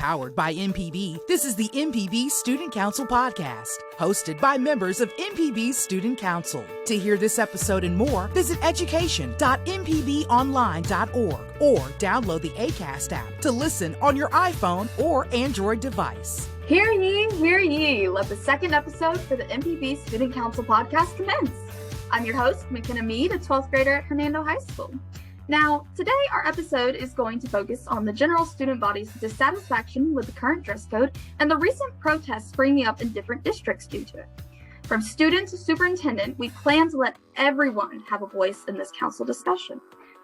Powered by MPB, this is the MPB Student Council Podcast, hosted by members of MPB Student Council. To hear this episode and more, visit education.mpbonline.org or download the Acast app to listen on your iPhone or Android device. Hear ye, hear ye. Let the second episode for the MPB Student Council Podcast commence. I'm your host, Makenna Mead, a 12th grader at Hernando High School. Now, today our episode is going to focus on the general student body's dissatisfaction with the current dress code and the recent protests springing up in different districts due to it. From student to superintendent, we plan to let everyone have a voice in this council discussion.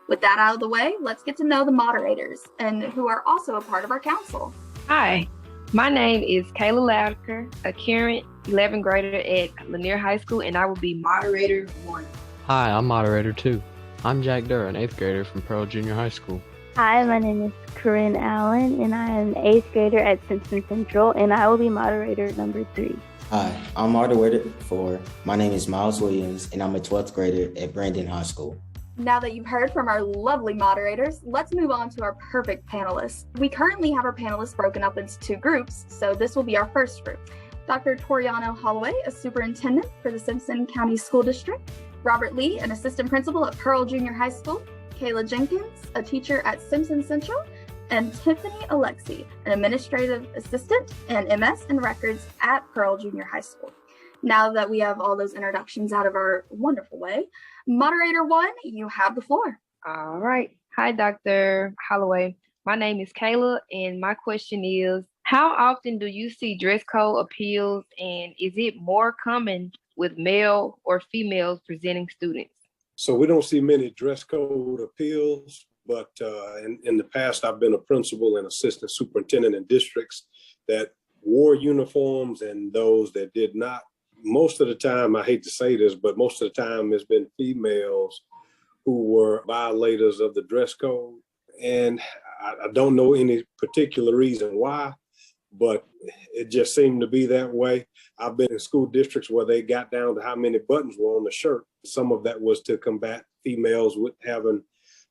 With that out of the way, let's get to know the moderators and who are also a part of our council. Hi, my name is Kayla Latiker, a current 11th grader at Lanier High School, and I will be moderator 1. Hi, I'm moderator 2. I'm Jack Durr, an 8th grader from Pearl Junior High School. Hi, my name is Corinne Allen, and I am an 8th grader at Simpson Central, and I will be moderator number 3. Hi, I'm moderator 4. My name is Myles Williams, and I'm a 12th grader at Brandon High School. Now that you've heard from our lovely moderators, let's move on to our perfect panelists. We currently have our panelists broken up into 2 groups, so this will be our first group. Dr. Toriano Holloway, a superintendent for the Simpson County School District. Robert Lee, an assistant principal at Pearl Junior High School. Kayla Jenkins, a teacher at Simpson Central. And Tiffany Olexy, an administrative assistant and MS in records at Pearl Junior High School. Now that we have all those introductions out of our wonderful way, moderator 1, you have the floor. All right. Hi, Dr. Holloway. My name is Kayla, and my question is, how often do you see dress code appeals, and is it more common with male or females presenting students? So we don't see many dress code appeals, but in the past, I've been a principal and assistant superintendent in districts that wore uniforms and those that did not. Most of the time, I hate to say this, but most of the time it's been females who were violators of the dress code. And I don't know any particular reason why, but it just seemed to be that way. I've been in school districts where they got down to how many buttons were on the shirt. Some of that was to combat females with having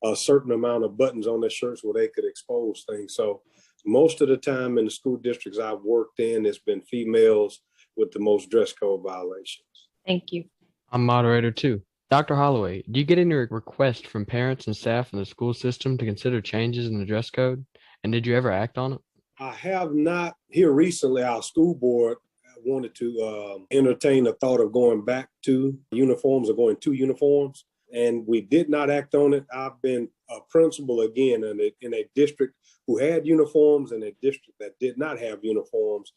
a certain amount of buttons on their shirts where they could expose things. So most of the time in the school districts I've worked in, it's been females with the most dress code violations. Thank you. I'm moderator 2. Dr. Holloway, do you get any requests from parents and staff in the school system to consider changes in the dress code? And did you ever act on it? I have not. Here recently, our school board wanted to entertain the thought of going back to uniforms or going to uniforms, and we did not act on it. I've been a principal again in a district who had uniforms and a district that did not have uniforms,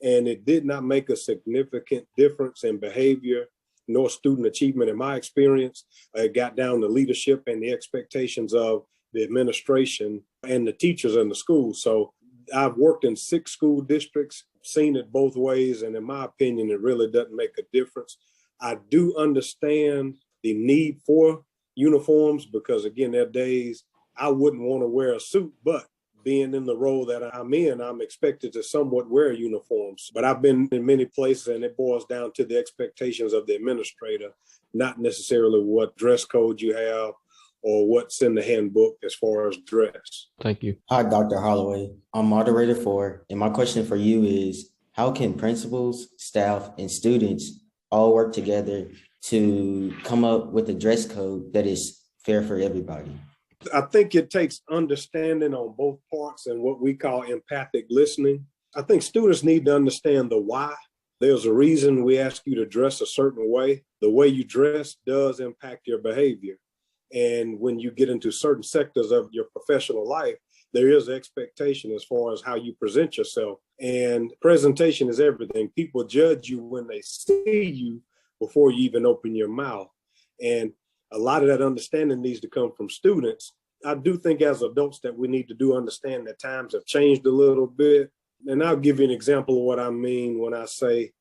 and it did not make a significant difference in behavior nor student achievement in my experience. It got down to leadership and the expectations of the administration and the teachers in the school. So I've worked in 6 school districts, seen it both ways, and in my opinion, it really doesn't make a difference. I do understand the need for uniforms because, again, there are days I wouldn't want to wear a suit, but being in the role that I'm in, I'm expected to somewhat wear uniforms. But I've been in many places, and it boils down to the expectations of the administrator, not necessarily what dress code you have or what's in the handbook as far as dress. Thank you. Hi, Dr. Holloway. I'm moderator 4, and my question for you is, how can principals, staff, and students all work together to come up with a dress code that is fair for everybody? I think it takes understanding on both parts and what we call empathic listening. I think students need to understand the why. There's a reason we ask you to dress a certain way. The way you dress does impact your behavior. And when you get into certain sectors of your professional life, there is an expectation as far as how you present yourself. And presentation is everything. People judge you when they see you before you even open your mouth. And a lot of that understanding needs to come from students. I do think as adults that we need to do understand that times have changed a little bit. And I'll give you an example of what I mean when I say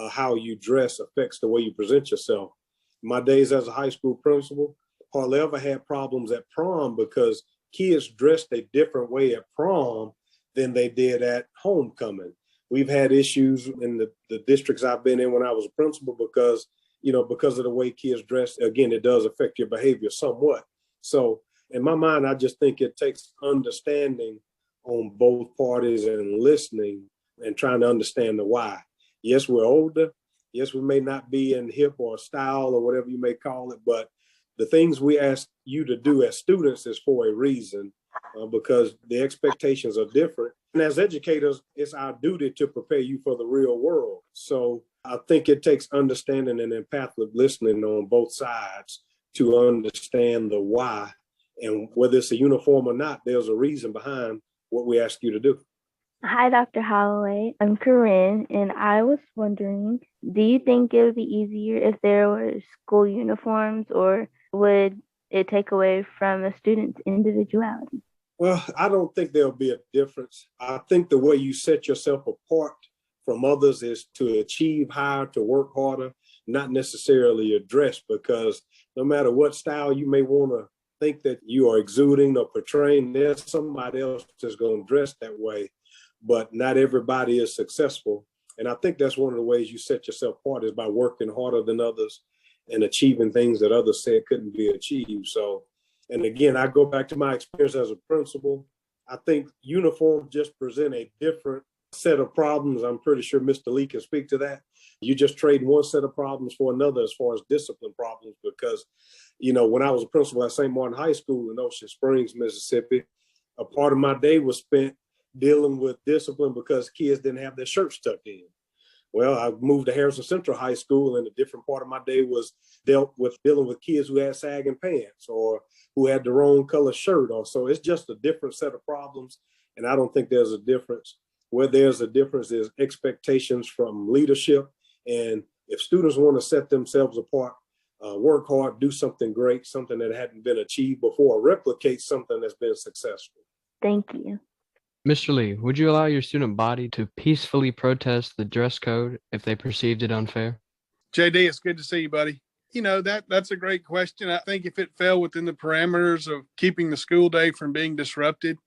how you dress affects the way you present yourself. My days as a high school principal, hardly ever had problems at prom because kids dressed a different way at prom than they did at homecoming. We've had issues in the districts I've been in when I was a principal because of the way kids dress. Again, it does affect your behavior somewhat. So in my mind, I just think it takes understanding on both parties and listening and trying to understand the why. Yes, we're older. Yes, we may not be in hip or style or whatever you may call it, but the things we ask you to do as students is for a reason, because the expectations are different. And as educators, it's our duty to prepare you for the real world. So I think it takes understanding and empathic listening on both sides to understand the why. And whether it's a uniform or not, there's a reason behind what we ask you to do. Hi, Dr. Holloway. I'm Corinne, and I was wondering, do you think it would be easier if there were school uniforms, or would it take away from a student's individuality? Well, I don't think there'll be a difference. I think the way you set yourself apart from others is to achieve higher, to work harder, not necessarily your dress, because no matter what style you may want to think that you are exuding or portraying, there's somebody else that's going to dress that way. But not everybody is successful. And I think that's one of the ways you set yourself apart is by working harder than others and achieving things that others said couldn't be achieved. So, and again, I go back to my experience as a principal. I think uniforms just present a different set of problems. I'm pretty sure Mr. Lee can speak to that. You just trade one set of problems for another as far as discipline problems, because, you know, when I was a principal at St. Martin High School in Ocean Springs, Mississippi, a part of my day was spent dealing with discipline because kids didn't have their shirts tucked in. Well, I moved to Harrison Central High School, and a different part of my day was dealing with kids who had sagging pants or who had the wrong color shirt. Or so it's just a different set of problems, and I don't think there's a difference. Where there's a difference is expectations from leadership, and if students want to set themselves apart, work hard, do something great, something that hadn't been achieved before, replicate something that's been successful. Thank you. Mr. Lee, would you allow your student body to peacefully protest the dress code if they perceived it unfair? JD, it's good to see you, buddy. You know, that's a great question. I think if it fell within the parameters of keeping the school day from being disrupted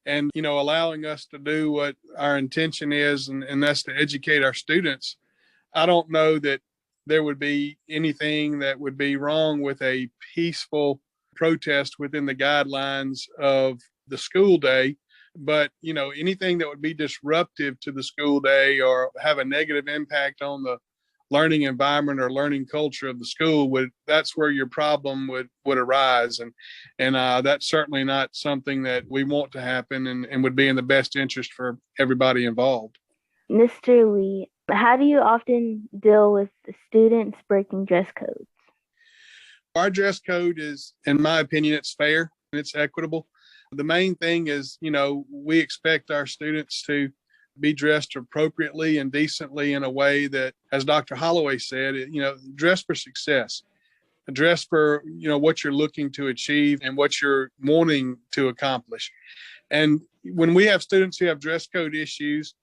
and, you know, allowing us to do what our intention is, and that's to educate our students, I don't know that there would be anything that would be wrong with a peaceful protest within the guidelines of the school day. But, you know, anything that would be disruptive to the school day or have a negative impact on the learning environment or learning culture of the school, that's where your problem would arise. And that's certainly not something that we want to happen and would be in the best interest for everybody involved. Mr. Lee, how do you often deal with the students breaking dress codes? Our dress code is, in my opinion, it's fair and it's equitable. The main thing is, you know, we expect our students to be dressed appropriately and decently in a way that, as Dr. Holloway said, you know, dress for success, dress for, you know, what you're looking to achieve and what you're wanting to accomplish. And when we have students who have dress code issues,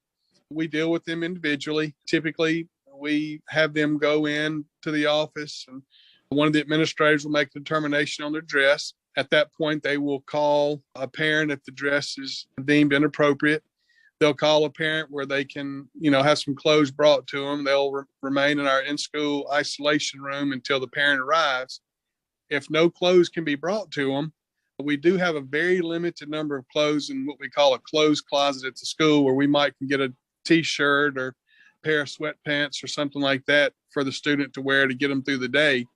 we deal with them individually. Typically, we have them go in to the office and one of the administrators will make a determination on their dress. At that point, they will call a parent if the dress is deemed inappropriate. They'll call a parent where they can, you know, have some clothes brought to them. They'll remain in our in-school isolation room until the parent arrives. If no clothes can be brought to them, we do have a very limited number of clothes in what we call a clothes closet at the school, where we might can get a T-shirt or a pair of sweatpants or something like that for the student to wear to get them through the day.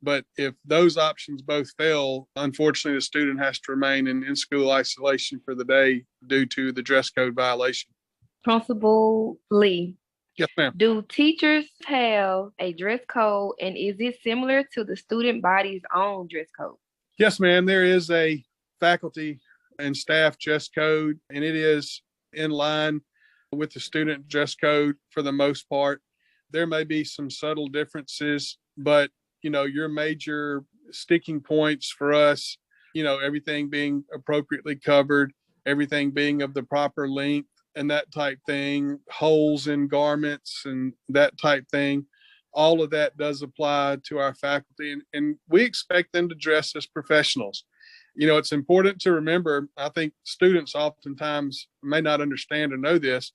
But if those options both fail, unfortunately, the student has to remain in school isolation for the day due to the dress code violation. Principal Lee. Yes, ma'am. Do teachers have a dress code, and is it similar to the student body's own dress code? Yes, ma'am. There is a faculty and staff dress code, and it is in line with the student dress code for the most part. There may be some subtle differences, but you know, your major sticking points for us, you know, everything being appropriately covered, everything being of the proper length and that type thing, holes in garments and that type thing. All of that does apply to our faculty, and we expect them to dress as professionals. You know, it's important to remember, I think students oftentimes may not understand or know this,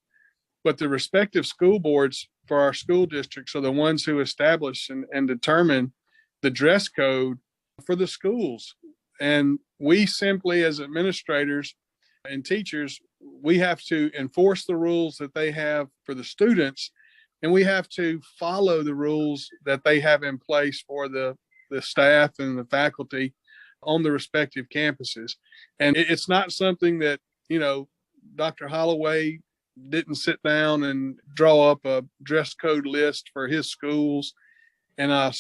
but the respective school boards for our school districts are the ones who establish and determine the dress code for the schools. And we simply, as administrators and teachers, we have to enforce the rules that they have for the students, and we have to follow the rules that they have in place for the staff and the faculty on the respective campuses. And it's not something that, Dr. Holloway didn't sit down and draw up a dress code list for his schools. And I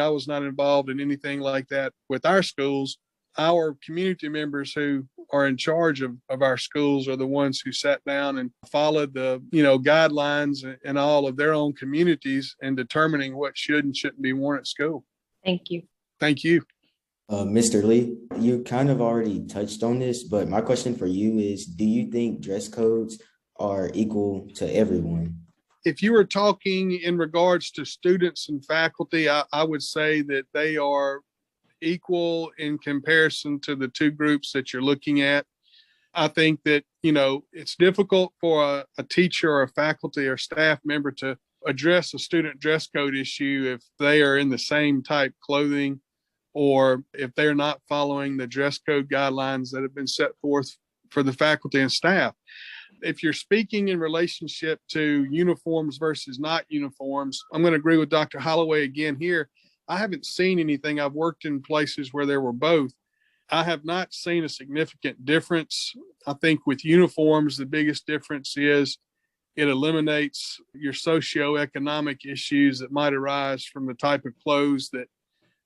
was not involved in anything like that with our schools. Our community members who are in charge of our schools are the ones who sat down and followed the, guidelines and all of their own communities in determining what should and shouldn't be worn at school. Thank you. Thank you. Mr. Lee, you kind of already touched on this, but my question for you is, do you think dress codes are equal to everyone? If you were talking in regards to students and faculty, I would say that they are equal in comparison to the two groups that you're looking at. I think that, it's difficult for a teacher or a faculty or staff member to address a student dress code issue if they are in the same type clothing or if they're not following the dress code guidelines that have been set forth for the faculty and staff. If you're speaking in relationship to uniforms versus not uniforms, I'm going to agree with Dr. Holloway again here. I haven't seen anything. I've worked in places where there were both. I have not seen a significant difference. I think with uniforms, the biggest difference is it eliminates your socioeconomic issues that might arise from the type of clothes that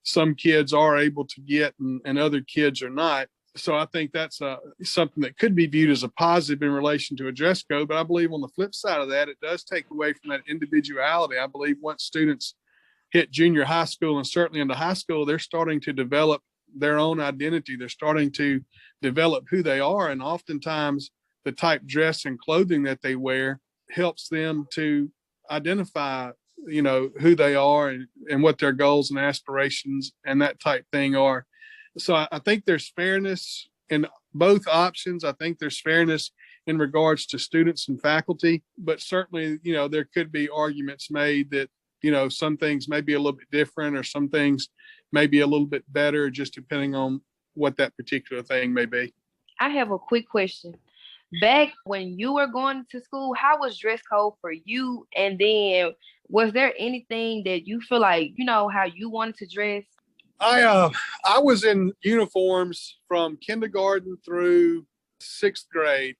some kids are able to get and other kids are not. So I think that's something that could be viewed as a positive in relation to a dress code. But I believe on the flip side of that, it does take away from that individuality. I believe once students hit junior high school and certainly into high school, they're starting to develop their own identity. They're starting to develop who they are. And oftentimes the type dress and clothing that they wear helps them to identify, who they are and what their goals and aspirations and that type thing are. So I think there's fairness in both options. I think there's fairness in regards to students and faculty, but certainly, there could be arguments made that, some things may be a little bit different or some things may be a little bit better, just depending on what that particular thing may be. I have a quick question. Back when you were going to school, how was dress code for you? And then was there anything that you feel like, how you wanted to dress? I was in uniforms from kindergarten through 6th grade.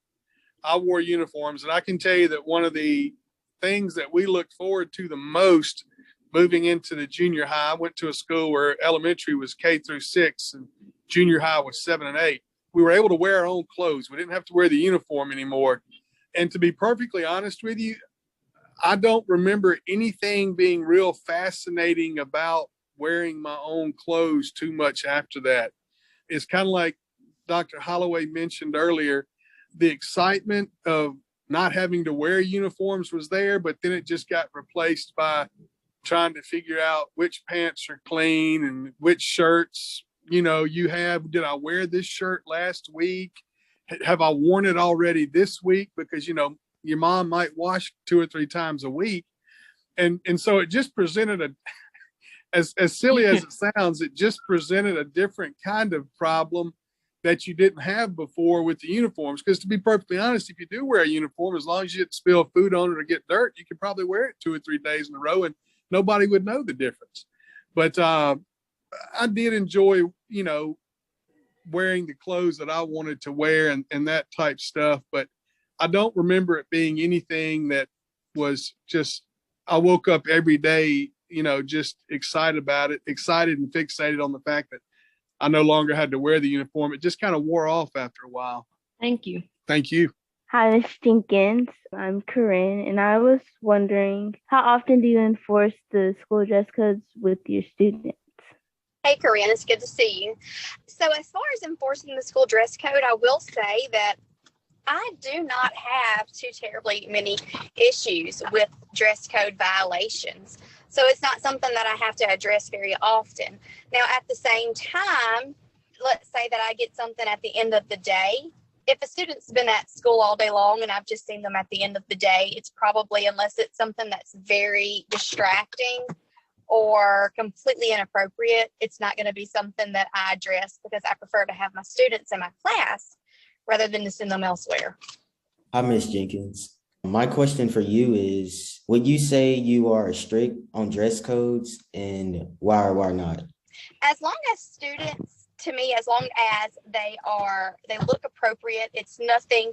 I wore uniforms, and I can tell you that one of the things that we looked forward to the most moving into the junior high, I went to a school where elementary was K through 6 and junior high was 7 and 8. We were able to wear our own clothes. We didn't have to wear the uniform anymore. And to be perfectly honest with you, I don't remember anything being real fascinating about wearing my own clothes too much after that. It's kind of like Dr. Holloway mentioned earlier, the excitement of not having to wear uniforms was there, but then it just got replaced by trying to figure out which pants are clean and which shirts, you have. Did I wear this shirt last week? Have I worn it already this week? Because, your mom might wash 2 or 3 times a week. And so it just presented as silly as it sounds, it just presented a different kind of problem that you didn't have before with the uniforms. Because to be perfectly honest, if you do wear a uniform, as long as you didn't spill food on it or get dirt, you could probably wear it 2 or 3 days in a row and nobody would know the difference. But I did enjoy, wearing the clothes that I wanted to wear and that type stuff. But I don't remember it being anything that was just, I woke up every day, just excited about it, excited and fixated on the fact that I no longer had to wear the uniform. It just kind of wore off after a while. Thank you. Thank you. Hi, Ms. Jenkins. I'm Corinne, and I was wondering, how often do you enforce the school dress codes with your students? Hey, Corinne, it's good to see you. So as far as enforcing the school dress code, I will say that I do not have too terribly many issues with dress code violations. So it's not something that I have to address very often. Now, at the same time, let's say that I get something at the end of the day. If a student's been at school all day long and I've just seen them at the end of the day, it's probably, unless it's something that's very distracting or completely inappropriate, it's not going to be something that I address because I prefer to have my students in my class rather than to send them elsewhere. Hi, Miss Jenkins. My question for you is, would you say you are strict on dress codes, and why or why not? As long as students, to me, as long as they look appropriate, it's nothing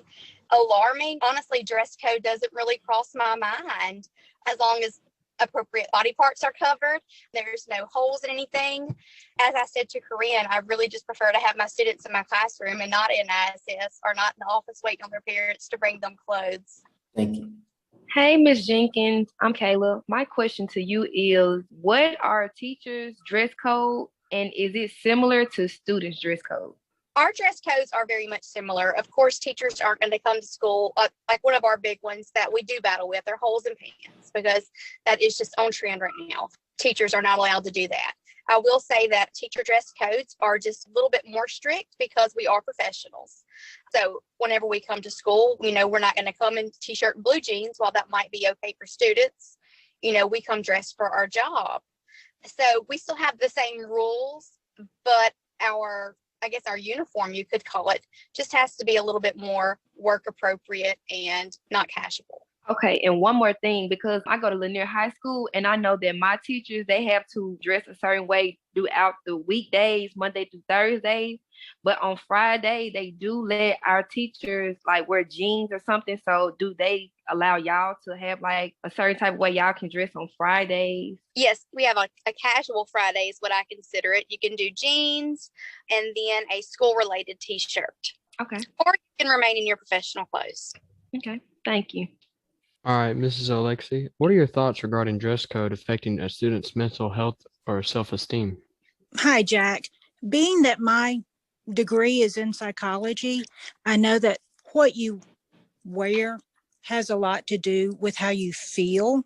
alarming. Honestly, dress code doesn't really cross my mind as long as appropriate body parts are covered. There's no holes in anything. As I said to Corinne, I really just prefer to have my students in my classroom and not in ISS or not in the office waiting on their parents to bring them clothes. Thank you. Hey, Miss Jenkins, I'm Kayla. My question to you is, what are teachers' dress code, and is it similar to students' dress code? Our dress codes are very much similar. Of course, teachers aren't going to come to school, like one of our big ones that we do battle with are holes in pants, because that is just on trend right now. Teachers are not allowed to do that. I will say that teacher dress codes are just a little bit more strict because we are professionals. So whenever we come to school, we're not going to come in t-shirt and blue jeans. While that might be okay for students, we come dressed for our job. So we still have the same rules, but our uniform, you could call it, just has to be a little bit more work appropriate and not casual. Okay, and one more thing, because I go to Lanier High School, and I know that my teachers, they have to dress a certain way throughout the weekdays, Monday through Thursday. But on Friday, they do let our teachers like wear jeans or something. So do they allow y'all to have like a certain type of way y'all can dress on Fridays? Yes, we have a casual Friday is what I consider it. You can do jeans and then a school-related t-shirt. Okay. Or you can remain in your professional clothes. Okay, thank you. All right, Mrs. Olexy, what are your thoughts regarding dress code affecting a student's mental health or self-esteem? Hi, Jack. Being that my degree is in psychology, I know that what you wear has a lot to do with how you feel,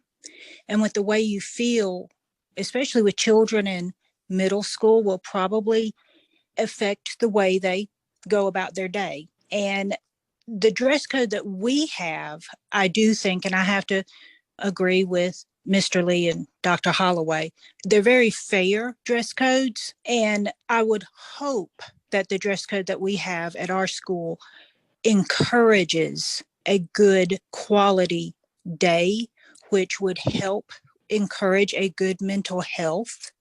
and with the way you feel, especially with children in middle school, will probably affect the way they go about their day. And the dress code that we have, I do think, and I have to agree with Mr. Lee and Dr. Holloway, they're very fair dress codes. And I would hope that the dress code that we have at our school encourages a good quality day, which would help encourage a good mental health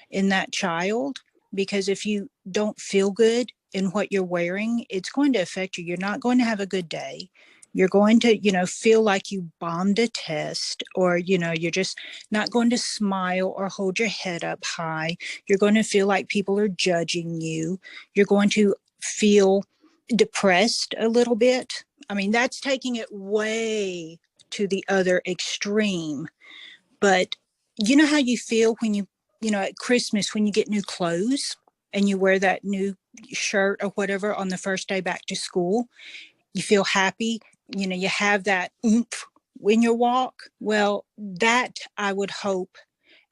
in that child. Because if you don't feel good in what you're wearing, it's going to affect you. You're not going to have a good day. You're going to, feel like you bombed a test, or, you're just not going to smile or hold your head up high. You're going to feel like people are judging you. You're going to feel depressed a little bit. I mean, that's taking it way to the other extreme. But you know how you feel when at Christmas, when you get new clothes and you wear that new shirt or whatever on the first day back to school, you feel happy, you have that oomph in your walk. Well, that I would hope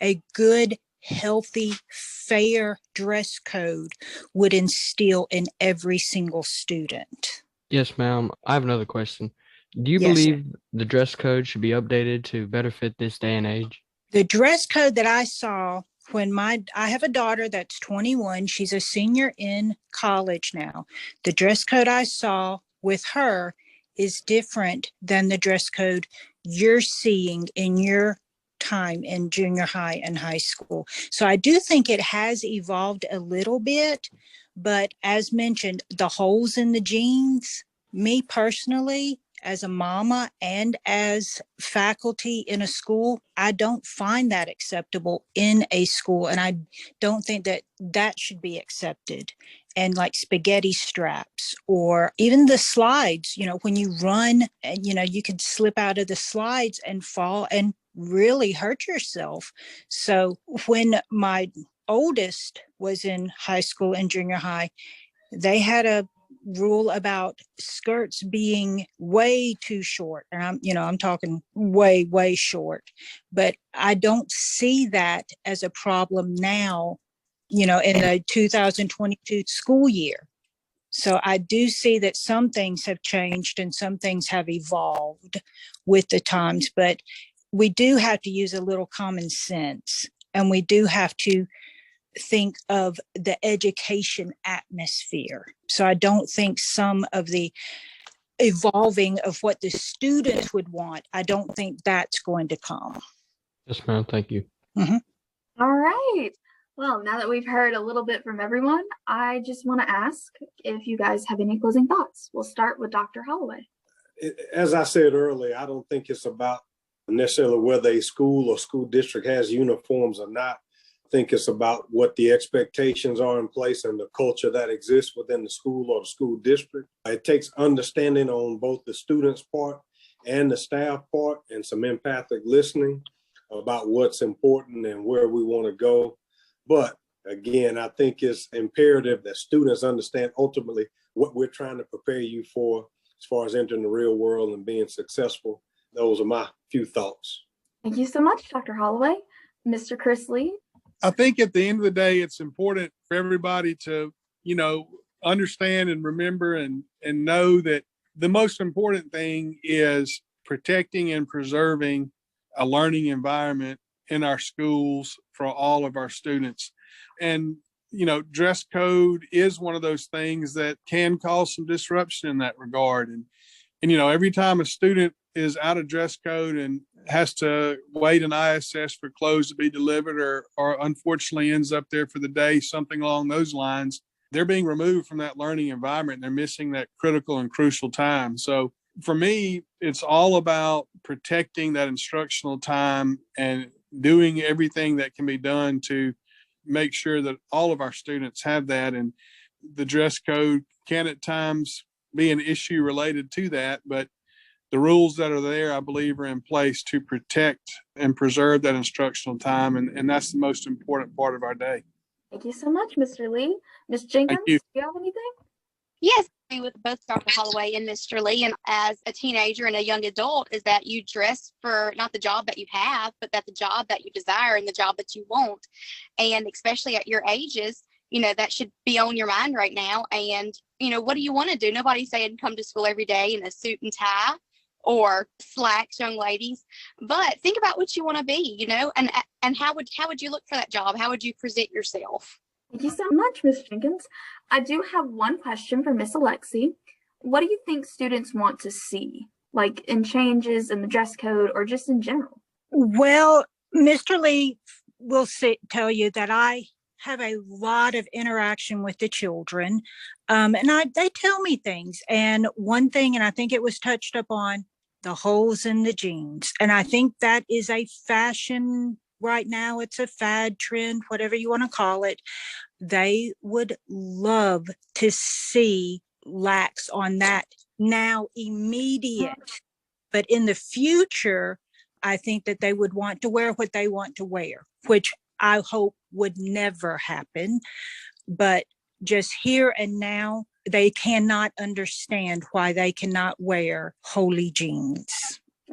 a good, healthy, fair dress code would instill in every single student. Yes, ma'am. I have another question. Do you Yes, believe the dress code should be updated to better fit this day and age? The dress code that I saw when I have a daughter that's 21, she's a senior in college now. The dress code I saw with her is different than the dress code you're seeing in your time in junior high and high school. So I do think it has evolved a little bit, but as mentioned, the holes in the jeans, me personally, as a mama and as faculty in a school, I don't find that acceptable in a school. And I don't think that that should be accepted. And like spaghetti straps, or even the slides, when you run and, you could slip out of the slides and fall and really hurt yourself. So when my oldest was in high school and junior high, they had a rule about skirts being way too short. And I'm talking way, way short. But I don't see that as a problem now, in the 2022 school year. So I do see that some things have changed and some things have evolved with the times, but we do have to use a little common sense, and we do have to think of the education atmosphere. So I don't think some of the evolving of what the students would want, I don't think that's going to come. Yes, ma'am. Thank you. Mm-hmm. All right. Well, now that we've heard a little bit from everyone, I just want to ask if you guys have any closing thoughts. We'll start with Dr. Holloway. As I said earlier, I don't think it's about necessarily whether a school or school district has uniforms or not. I think it's about what the expectations are in place and the culture that exists within the school or the school district. It takes understanding on both the students' part and the staff part and some empathic listening about what's important and where we want to go. But again, I think it's imperative that students understand ultimately what we're trying to prepare you for as far as entering the real world and being successful. Those are my few thoughts. Thank you so much, Dr. Holloway. Mr. Chris Lee. I think at the end of the day, it's important for everybody to, understand and remember and know that the most important thing is protecting and preserving a learning environment in our schools for all of our students. And, dress code is one of those things that can cause some disruption in that regard. And every time a student is out of dress code and has to wait an ISS for clothes to be delivered or unfortunately ends up there for the day, something along those lines, they're being removed from that learning environment and they're missing that critical and crucial time. So for me, it's all about protecting that instructional time and doing everything that can be done to make sure that all of our students have that. And the dress code can at times be an issue related to that, but the rules that are there, I believe, are in place to protect and preserve that instructional time. And that's the most important part of our day. Thank you so much, Mr. Lee. Ms. Jenkins, do you have anything? Yes, I agree with both Dr. Holloway and Mr. Lee. And as a teenager and a young adult, is that you dress for not the job that you have, but that the job that you desire and the job that you want. And especially at your ages, that should be on your mind right now. And, what do you want to do? Nobody's saying come to school every day in a suit and tie or slacks, young ladies. But think about what you want to be, and how would you look for that job? How would you present yourself? Thank you so much, Ms. Jenkins. I do have one question for Ms. Olexy. What do you think students want to see, like in changes in the dress code or just in general? Well, Mr. Lee will tell you that I have a lot of interaction with the children, and they tell me things. And one thing, and I think it was touched upon, the holes in the jeans. And I think that is a fashion right now. It's a fad trend, whatever you want to call it. They would love to see lax on that now immediate. But in the future, I think that they would want to wear what they want to wear, which I hope would never happen. But just here and now, they cannot understand why they cannot wear holy jeans.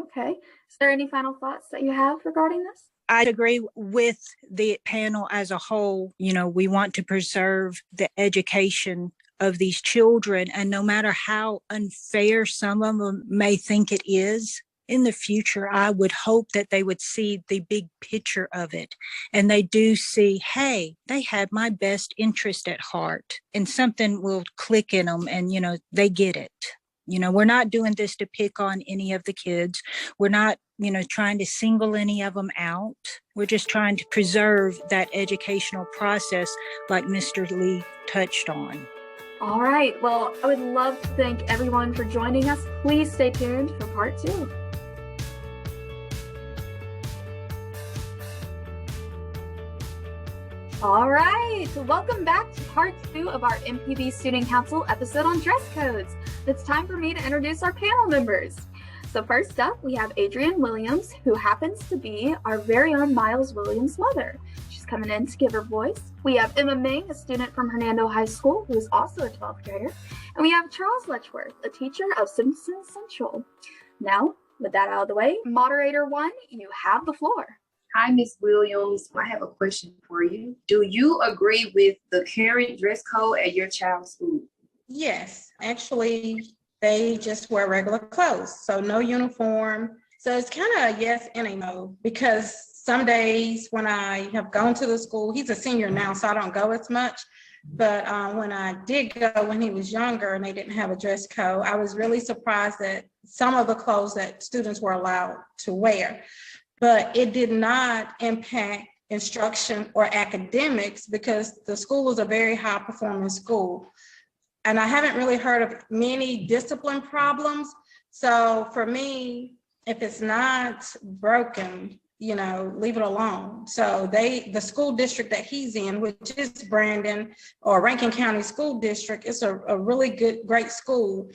Okay. Is there any final thoughts that you have regarding this? I agree with the panel as a whole. We want to preserve the education of these children. And no matter how unfair some of them may think it is, in the future, I would hope that they would see the big picture of it. And they do see, hey, they had my best interest at heart, and something will click in them and, they get it. We're not doing this to pick on any of the kids. We're not, trying to single any of them out. We're just trying to preserve that educational process like Mr. Lee touched on. All right. Well, I would love to thank everyone for joining us. Please stay tuned for part 2. All right, welcome back to part 2 of our MPB Student Council episode on dress codes. It's time for me to introduce our panel members. So first up, we have Adrienne Williams, who happens to be our very own Myles Williams' mother. She's coming in to give her voice. We have Emma Ming, a student from Hernando High School, who is also a 12th grader. And we have Charles Letchworth, a teacher of Simpson Central. Now, with that out of the way, moderator 1, you have the floor. Hi, Ms. Williams. I have a question for you. Do you agree with the current dress code at your child's school? Yes, actually, they just wear regular clothes, so no uniform. So it's kind of a yes and a no, because some days when I have gone to the school, he's a senior now, so I don't go as much. But when I did go when he was younger and they didn't have a dress code, I was really surprised at some of the clothes that students were allowed to wear. But it did not impact instruction or academics because the school was a very high performing school. And I haven't really heard of many discipline problems. So for me, if it's not broken, leave it alone. So the school district that he's in, which is Brandon or Rankin County School District, is a really great school.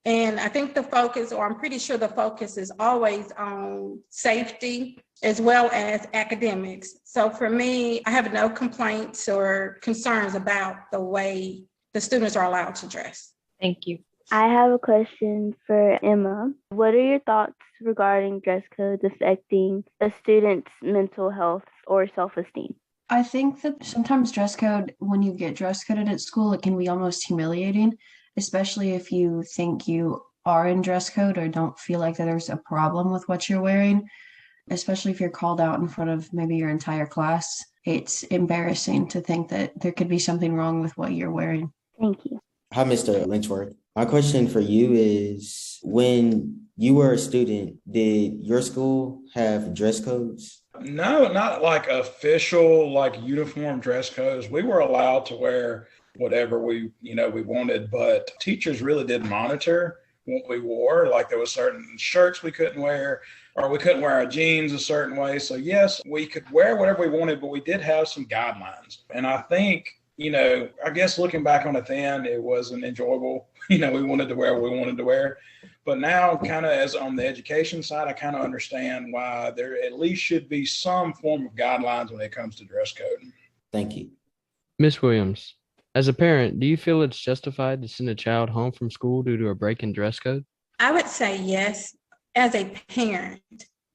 And I think the focus, or I'm pretty sure the focus is always on safety as well as academics. So for me, I have no complaints or concerns about the way the students are allowed to dress. Thank you. I have a question for Emma. What are your thoughts regarding dress codes affecting a student's mental health or self-esteem? I think that sometimes dress code, when you get dress coded at school, it can be almost humiliating, especially if you think you are in dress code or don't feel like that there's a problem with what you're wearing, especially if you're called out in front of maybe your entire class. It's embarrassing to think that there could be something wrong with what you're wearing. Thank you. Hi, Mr. Letchworth. My question for you is, when you were a student, did your school have dress codes? No, not like official, like uniform dress codes. We were allowed to wear whatever we wanted, but teachers really did monitor what we wore. Like there was certain shirts we couldn't wear, or we couldn't wear our jeans a certain way. So yes, we could wear whatever we wanted, but we did have some guidelines. And I think, I guess looking back on it then, it wasn't enjoyable. We wanted to wear what we wanted to wear. But now, kind of as on the education side, I kind of understand why there at least should be some form of guidelines when it comes to dress code. Thank you. Ms. Williams, as a parent, do you feel it's justified to send a child home from school due to a break in dress code? I would say yes, as a parent.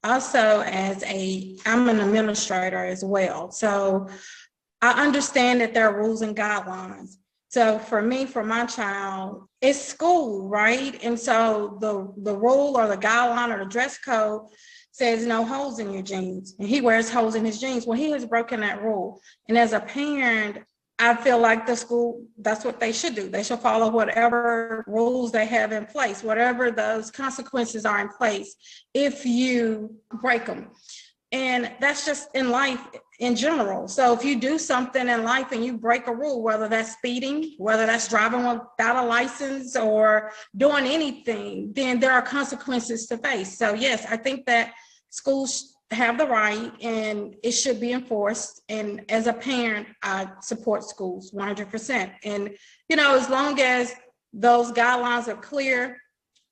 Also, I'm an administrator as well. So I understand that there are rules and guidelines. So for me, for my child, it's school, right? And so the rule or the guideline or the dress code says no holes in your jeans. And he wears holes in his jeans. Well, he has broken that rule. And as a parent, I feel like the school, that's what they should do. They should follow whatever rules they have in place, whatever those consequences are in place if you break them. And that's just in life in general. So if you do something in life and you break a rule, whether that's speeding, whether that's driving without a license or doing anything, then there are consequences to face. So yes, I think that schools have the right and it should be enforced. And as a parent, I support schools 100%. And, as long as those guidelines are clear,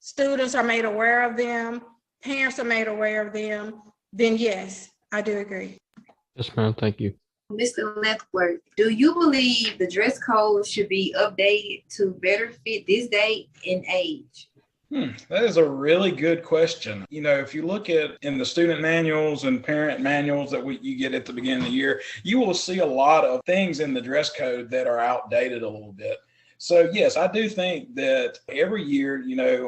students are made aware of them, parents are made aware of them, then yes, I do agree. Yes, ma'am. Thank you. Mr. Letchworth, do you believe the dress code should be updated to better fit this day and age? That is a really good question. If you look at in the student manuals and parent manuals that you get at the beginning of the year, you will see a lot of things in the dress code that are outdated a little bit. So yes, I do think that every year,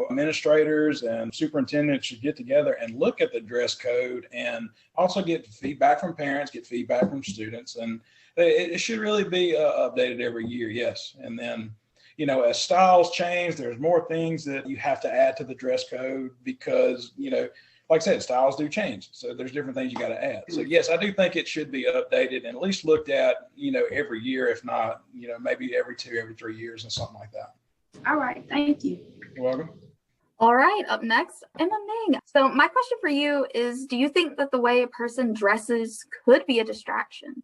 administrators and superintendents should get together and look at the dress code and also get feedback from parents, get feedback from students. And it should really be updated every year, yes. And then, as styles change, there's more things that you have to add to the dress code because, like I said, styles do change. So there's different things you got to add. So yes, I do think it should be updated and at least looked at, every year, if not, maybe every 3 years and something like that. All right. Thank you. You're welcome. All right. Up next, Emma Ming. So my question for you is, do you think that the way a person dresses could be a distraction?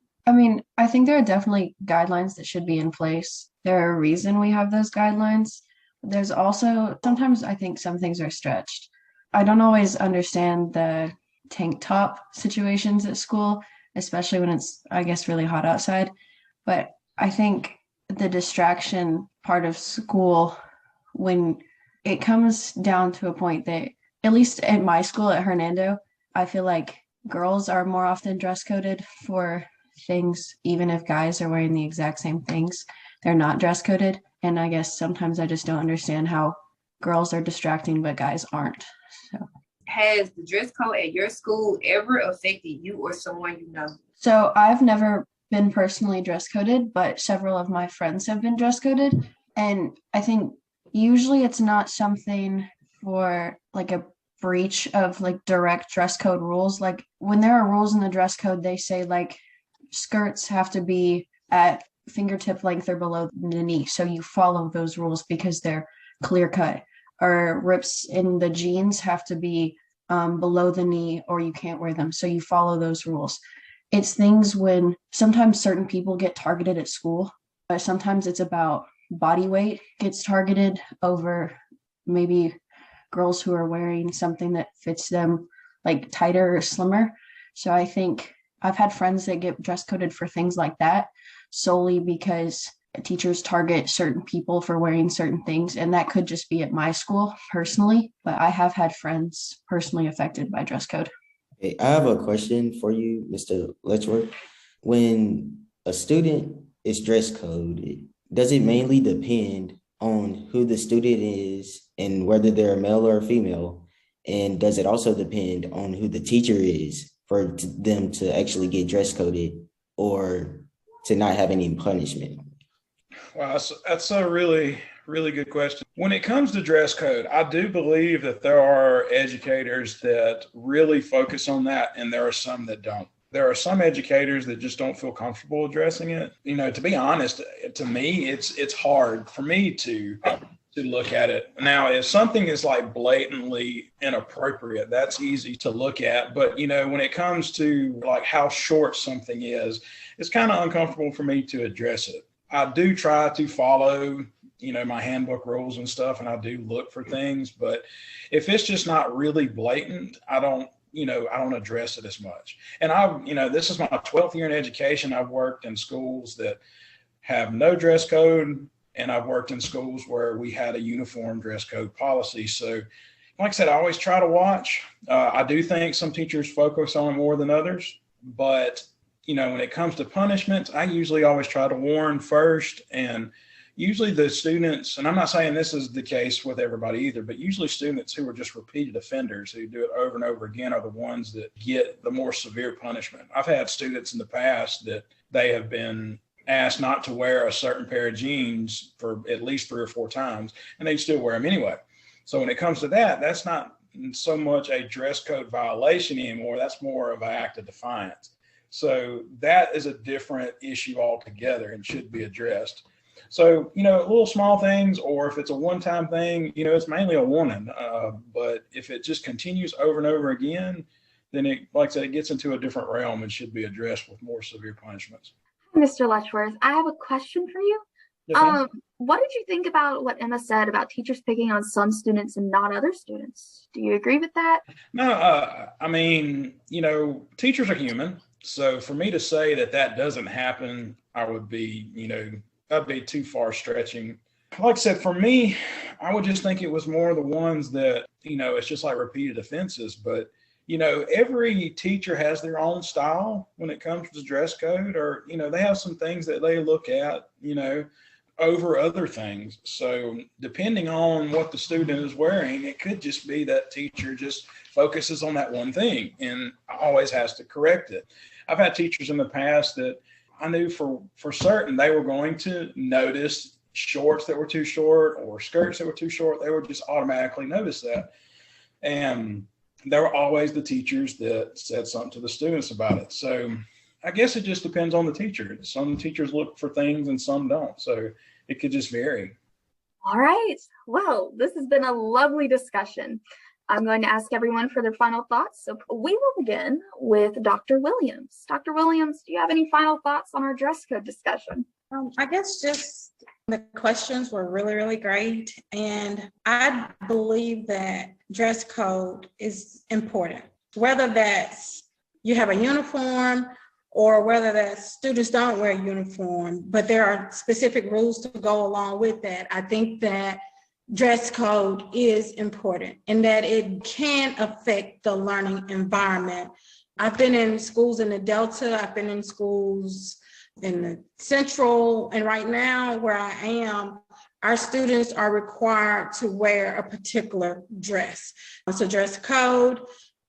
I think there are definitely guidelines that should be in place. There are a reason we have those guidelines. There's also, sometimes I think some things are stretched. I don't always understand the tank top situations at school, especially when it's, I guess, really hot outside. But I think the distraction part of school, when it comes down to a point that, at least at my school at Hernando, I feel like girls are more often dress coded for things, even if guys are wearing the exact same things, they're not dress coded. And I guess sometimes I just don't understand how girls are distracting, but guys aren't. So, has the dress code at your school ever affected you or someone you know? So I've never been personally dress coded, but several of my friends have been dress coded. And I think usually it's not something for like a breach of like direct dress code rules. Like when there are rules in the dress code, they say like skirts have to be at fingertip length or below the knee. So you follow those rules because they're clear cut. Or rips in the jeans have to be below the knee or you can't wear them. So you follow those rules. It's things when sometimes certain people get targeted at school, but sometimes it's about body weight gets targeted over maybe girls who are wearing something that fits them like tighter or slimmer. So I think I've had friends that get dress coded for things like that solely because teachers target certain people for wearing certain things. And that could just be at my school personally, but I have had friends personally affected by dress code. Hey, I have a question for you, Mr. Letchworth. When a student is dress coded, does it mainly depend on who the student is and whether they're a male or a female? And does it also depend on who the teacher is for them to actually get dress coded or to not have any punishment? Wow, that's a really, really good question. When it comes to dress code, I do believe that there are educators that really focus on that, and there are some that don't. There are some educators that just don't feel comfortable addressing it. You know, to be honest, to me, it's hard for me to look at it. Now, if something is like blatantly inappropriate, that's easy to look at. But, you know, when it comes to like how short something is, it's kind of uncomfortable for me to address it. I do try to follow, you know, my handbook rules and stuff, and I do look for things. But if it's just not really blatant, I don't address it as much. And this is my 12th year in education. I've worked in schools that have no dress code, and I've worked in schools where we had a uniform dress code policy. So like I said, I always try to watch. I do think some teachers focus on it more than others, but you know, when it comes to punishments, I usually always try to warn first. And usually the students, and I'm not saying this is the case with everybody either, but usually students who are just repeated offenders who do it over and over again are the ones that get the more severe punishment. I've had students in the past that they have been asked not to wear a certain pair of jeans for at least 3 or 4 times, and they still wear them anyway. So when it comes to that, that's not so much a dress code violation anymore. That's more of an act of defiance. So that is a different issue altogether and should be addressed. So, you know, little small things, or if it's a one-time thing, you know, it's mainly a warning. But if it just continues over and over again, then it, like I said, it gets into a different realm and should be addressed with more severe punishments. Mr. Letchworth, I have a question for you. Yes, what did you think about what Emma said about teachers picking on some students and not other students? Do you agree with that? No, I mean, you know, teachers are human. So for me to say that that doesn't happen, I would be, you know, that'd be too far stretching. Like I said, for me, I would just think it was more the ones that, you know, it's just like repeated offenses. But, you know, every teacher has their own style when it comes to dress code, or, you know, they have some things that they look at, you know, over other things. So depending on what the student is wearing, it could just be that teacher just focuses on that one thing and always has to correct it. I've had teachers in the past that I knew for certain they were going to notice shorts that were too short or skirts that were too short. They would just automatically notice that. And there were always the teachers that said something to the students about it. So I guess it just depends on the teacher. Some teachers look for things and some don't. So it could just vary. All right. Well, this has been a lovely discussion. I'm going to ask everyone for their final thoughts. So we will begin with Dr. Williams. Dr. Williams, do you have any final thoughts on our dress code discussion? I guess just the questions were really, really great. And I believe that dress code is important, whether that's you have a uniform or whether that students don't wear a uniform, but there are specific rules to go along with that. I think that dress code is important and that it can affect the learning environment. I've been in schools in the Delta, I've been in schools in the Central, and right now where I am, our students are required to wear a particular dress. It's a dress code,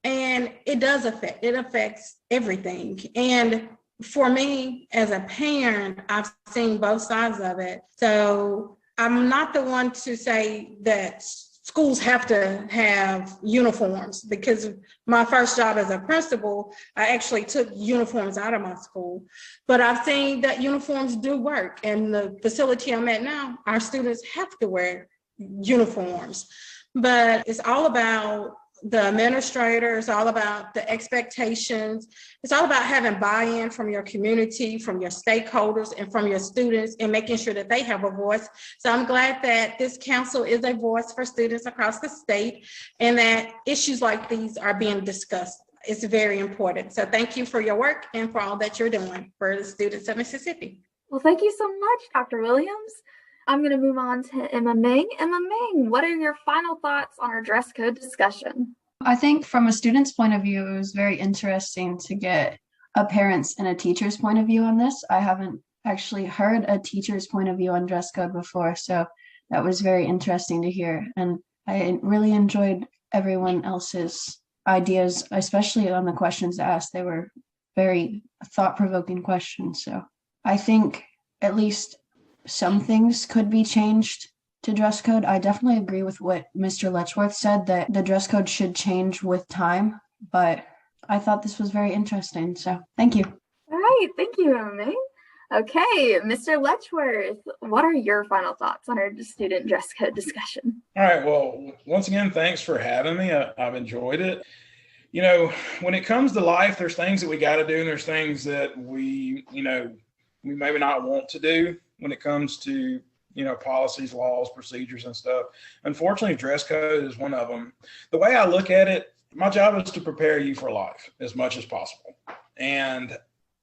and it affects everything. And for me as a parent, I've seen both sides of it. So I'm not the one to say that schools have to have uniforms, because my first job as a principal, I actually took uniforms out of my school. But I've seen that uniforms do work. And the facility I'm at now, our students have to wear uniforms. But it's all about the administrator, it's all about the expectations. It's all about having buy-in from your community, from your stakeholders, and from your students, and making sure that they have a voice. So I'm glad that this council is a voice for students across the state, and that issues like these are being discussed. It's very important. So thank you for your work and for all that you're doing for the students of Mississippi. Well, thank you so much, Dr. Williams. I'm going to move on to Emma Ming. Emma Ming, what are your final thoughts on our dress code discussion? I think from a student's point of view, it was very interesting to get a parent's and a teacher's point of view on this. I haven't actually heard a teacher's point of view on dress code before, so that was very interesting to hear. And I really enjoyed everyone else's ideas, especially on the questions asked. They were very thought-provoking questions. So I think at least some things could be changed to dress code. I definitely agree with what Mr. Letchworth said, that the dress code should change with time, but I thought this was very interesting. So thank you. All right. Thank you, Emma Ming. Okay, Mr. Letchworth, what are your final thoughts on our student dress code discussion? All right. Well, once again, thanks for having me. I've enjoyed it. You know, when it comes to life, there's things that we got to do, and there's things that we maybe not want to do when it comes to, policies, laws, procedures, and stuff. Unfortunately, dress code is one of them. The way I look at it, my job is to prepare you for life as much as possible. And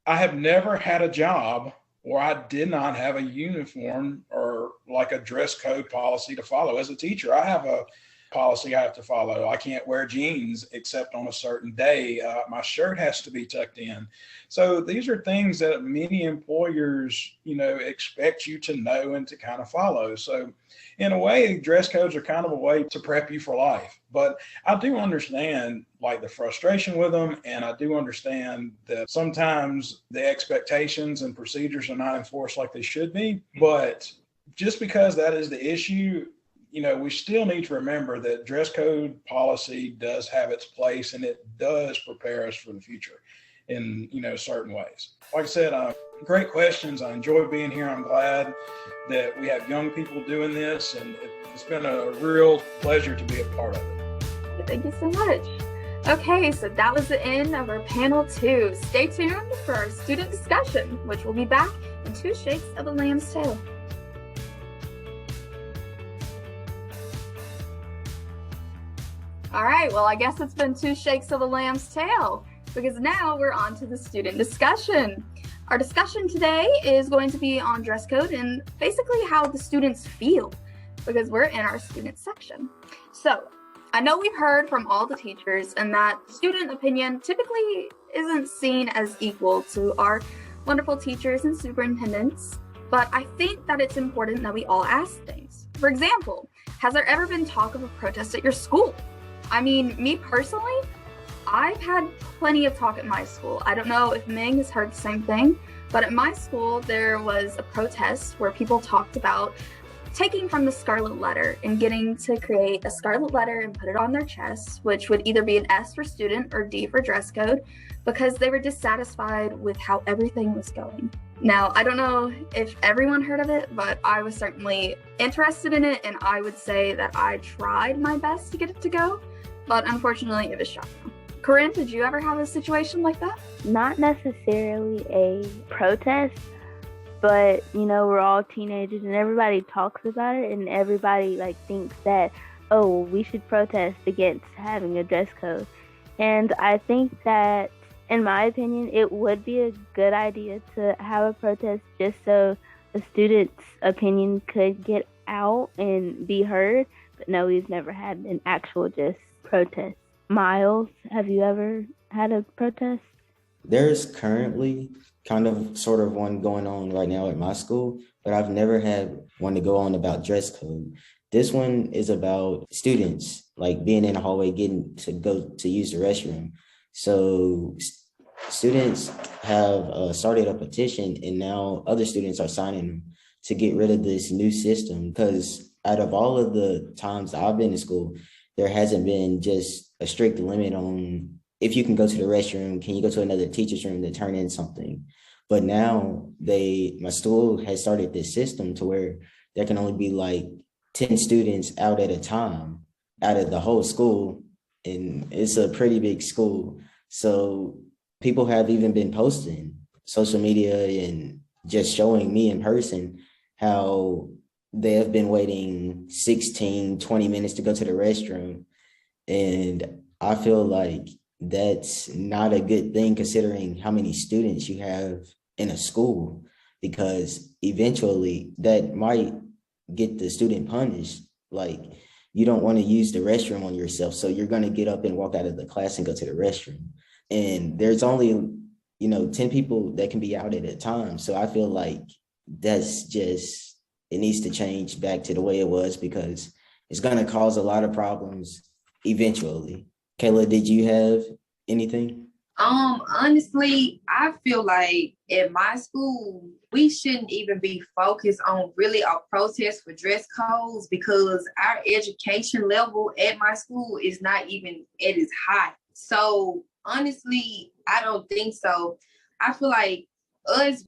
I have never had a job where I did not have a uniform or like a dress code policy to follow. As a teacher, I have a policy I have to follow. I can't wear jeans except on a certain day. My shirt has to be tucked in. So these are things that many employers, expect you to know and to kind of follow. So in a way, dress codes are kind of a way to prep you for life. But I do understand like the frustration with them. And I do understand that sometimes the expectations and procedures are not enforced like they should be. But just because that is the issue, we still need to remember that dress code policy does have its place, and it does prepare us for the future in, certain ways. Like I said, great questions. I enjoy being here. I'm glad that we have young people doing this, and it's been a real pleasure to be a part of it. Thank you so much. Okay, so that was the end of our panel 2. Stay tuned for our student discussion, which will be back in 2 shakes of a lamb's tail. All right, well, I guess it's been 2 shakes of a lamb's tail, because now we're on to the student discussion. Our discussion today is going to be on dress code and basically how the students feel, because we're in our student section. So I know we've heard from all the teachers, and that student opinion typically isn't seen as equal to our wonderful teachers and superintendents, but I think that it's important that we all ask things. For example, has there ever been talk of a protest at your school? I mean, me personally, I've had plenty of talk at my school. I don't know if Ming has heard the same thing, but at my school, there was a protest where people talked about taking from the Scarlet Letter and getting to create a Scarlet Letter and put it on their chests, which would either be an S for student or D for dress code, because they were dissatisfied with how everything was going. Now, I don't know if everyone heard of it, but I was certainly interested in it, and I would say that I tried my best to get it to go, but unfortunately it was shut down. Corinne, did you ever have a situation like that? Not necessarily a protest, but we're all teenagers and everybody talks about it, and everybody thinks that, oh, we should protest against having a dress code. And I think that, in my opinion, it would be a good idea to have a protest just so the students' opinion could get out and be heard. But no, we've never had an actual just protest. Myles, have you ever had a protest? There's currently sort of one going on right now at my school, but I've never had one to go on about dress code. This one is about students being in the hallway, getting to go to use the restroom. So students have started a petition, and now other students are signing them to get rid of this new system. Because out of all of the times I've been to school, there hasn't been just a strict limit on if you can go to the restroom, can you go to another teacher's room to turn in something? But now my school has started this system to where there can only be like 10 students out at a time out of the whole school. And it's a pretty big school. So people have even been posting social media and just showing me in person how they have been waiting 16, 20 minutes to go to the restroom. And I feel like that's not a good thing considering how many students you have in a school, because eventually that might get the student punished. Like, you don't want to use the restroom on yourself, so you're going to get up and walk out of the class and go to the restroom. And there's only, 10 people that can be out at a time. So I feel like it needs to change back to the way it was, because it's going to cause a lot of problems eventually. Kayla, did you have anything? Honestly, I feel like at my school, we shouldn't even be focused on really a protest for dress codes, because our education level at my school is not even at its high. So honestly, I don't think so. I feel like